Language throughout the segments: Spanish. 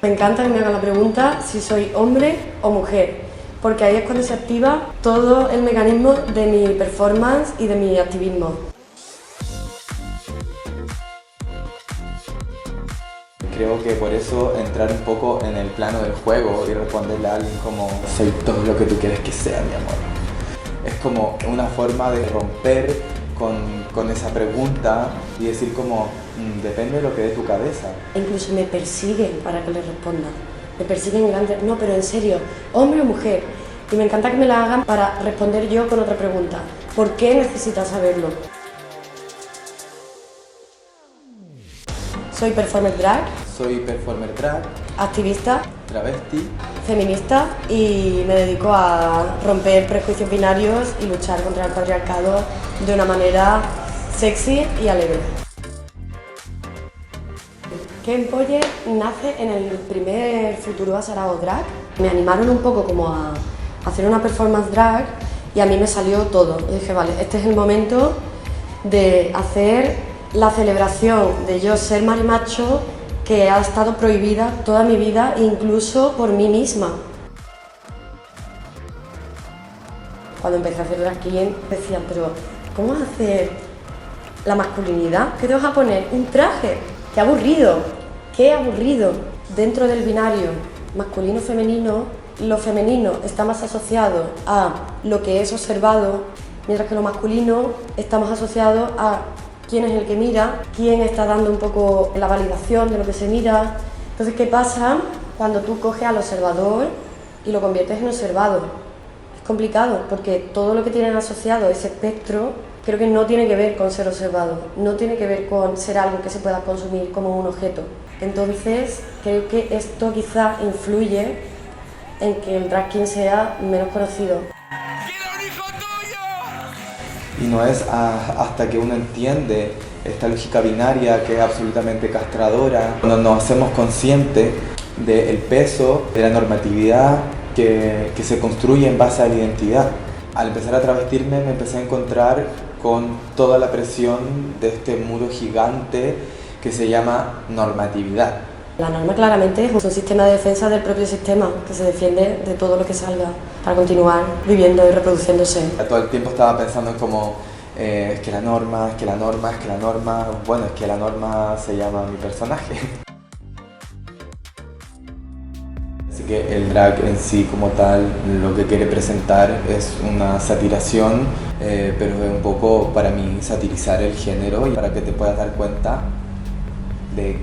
Me encanta que me hagan la pregunta si soy hombre o mujer, porque ahí es cuando se activa todo el mecanismo de mi performance y de mi activismo. Creo que por eso entrar un poco en el plano del juego y responderle a alguien como soy todo lo que tú quieres que sea, mi amor. Es como una forma de romper con esa pregunta y decir como depende de lo que dé tu cabeza. Incluso me persiguen para que les responda. Me persiguen grandes... No, pero en serio, hombre o mujer. Y me encanta que me la hagan para responder yo con otra pregunta. ¿Por qué necesitas saberlo? Soy performer drag. Soy performer drag, Activista, travesti, feminista y me dedico a romper prejuicios binarios y luchar contra el patriarcado de una manera sexy y alegre. Que Empolle nace en el primer Futuro Sarao Drag. Me animaron un poco como a hacer una performance drag y a mí me salió todo. Y dije, vale, este es el momento de hacer la celebración de yo ser marimacho que ha estado prohibida toda mi vida, incluso por mí misma. Cuando empecé a hacer drag king decían, pero ¿cómo vas a hacer la masculinidad? ¿Qué te vas a poner? ¿Un traje? ¡Qué aburrido! ¡Qué aburrido! Dentro del binario masculino-femenino, lo femenino está más asociado a lo que es observado, mientras que lo masculino está más asociado a quién es el que mira, quién está dando un poco la validación de lo que se mira. Entonces, ¿qué pasa cuando tú coges al observador y lo conviertes en observado? Es complicado porque todo lo que tienen asociado a ese espectro creo que no tiene que ver con ser observado, no tiene que ver con ser algo que se pueda consumir como un objeto. Entonces, creo que esto quizá influye en que el drag king sea menos conocido. y no es hasta que uno entiende esta lógica binaria que es absolutamente castradora, cuando nos hacemos conscientes del peso de la normatividad que se construye en base a la identidad. Al empezar a travestirme me empecé a encontrar con toda la presión de este muro gigante que se llama normatividad. La norma claramente es un sistema de defensa del propio sistema que se defiende de todo lo que salga para continuar viviendo y reproduciéndose. Todo el tiempo estaba pensando en como es que la norma, es que la norma, es que la norma, bueno, es que la norma se llama mi personaje. Así que el drag en sí como tal lo que quiere presentar es una satiración, pero es un poco para mí satirizar el género y para que te puedas dar cuenta de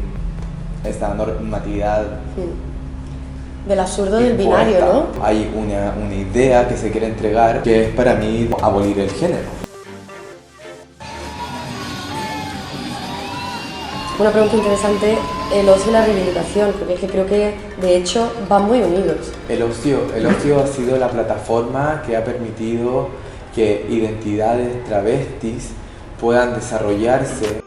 esta normatividad. Del absurdo del binario, ¿no? Hay una idea que se quiere entregar que es para mí abolir el género. Una pregunta interesante, el ocio y la reivindicación, porque es que creo que de hecho van muy unidos. El ocio ha sido la plataforma que ha permitido que identidades travestis puedan desarrollarse.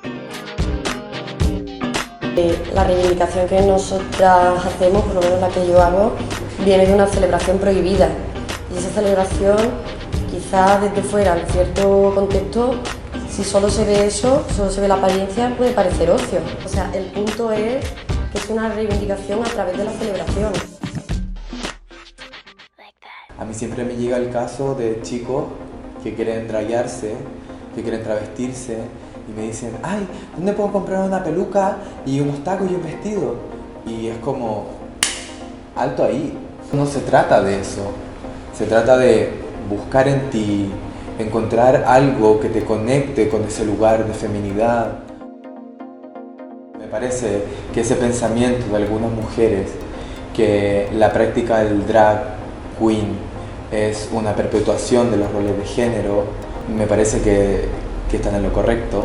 La reivindicación que nosotras hacemos, por lo menos la que yo hago, viene de una celebración prohibida. Y esa celebración, quizás desde fuera, en cierto contexto, si solo se ve eso, solo se ve la apariencia, puede parecer ocio. O sea, el punto es que es una reivindicación a través de la celebración. A mí siempre me llega el caso de chicos que quieren draguearse, que quieren travestirse, y me dicen, ay, ¿dónde puedo comprar una peluca y unos tacos y un vestido? Y es como, alto ahí. No se trata de eso, se trata de buscar en ti, encontrar algo que te conecte con ese lugar de feminidad. Me parece que ese pensamiento de algunas mujeres, que la práctica del drag queen es una perpetuación de los roles de género, me parece que están en lo correcto,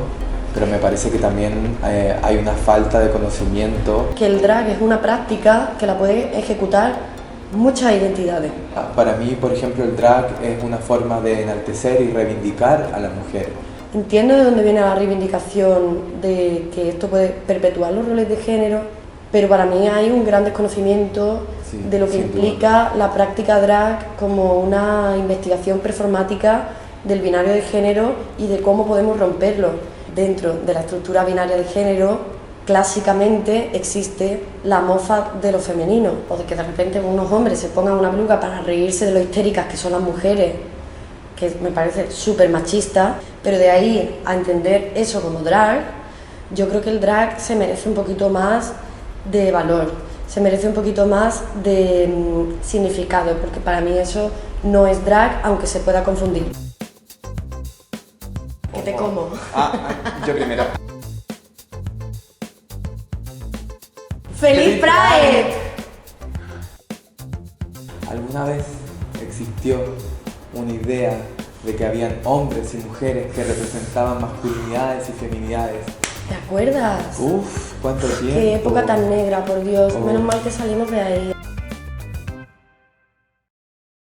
pero me parece que también hay una falta de conocimiento. Que el drag es una práctica que la puede ejecutar muchas identidades. Para mí, por ejemplo, el drag es una forma de enaltecer y reivindicar a la mujer. Entiendo de dónde viene la reivindicación de que esto puede perpetuar los roles de género, pero para mí hay un gran desconocimiento de lo que implica la práctica drag como una investigación performática del binario de género y de cómo podemos romperlo dentro de la estructura binaria de género clásicamente existe la mofa de lo femenino, o de que de repente unos hombres se pongan una peluca para reírse de lo histéricas que son las mujeres, que me parece súper machista, pero de ahí a entender eso como drag, yo creo que el drag se merece un poquito más de valor, se merece un poquito más de significado, porque para mí eso no es drag, aunque se pueda confundir. ¿Qué te como? Yo primero. ¡Feliz Pride! ¿Alguna vez existió una idea de que habían hombres y mujeres que representaban masculinidades y feminidades? ¿Te acuerdas? Uf, cuánto tiempo. Qué época tan negra, por Dios. Oh. Menos mal que salimos de ahí.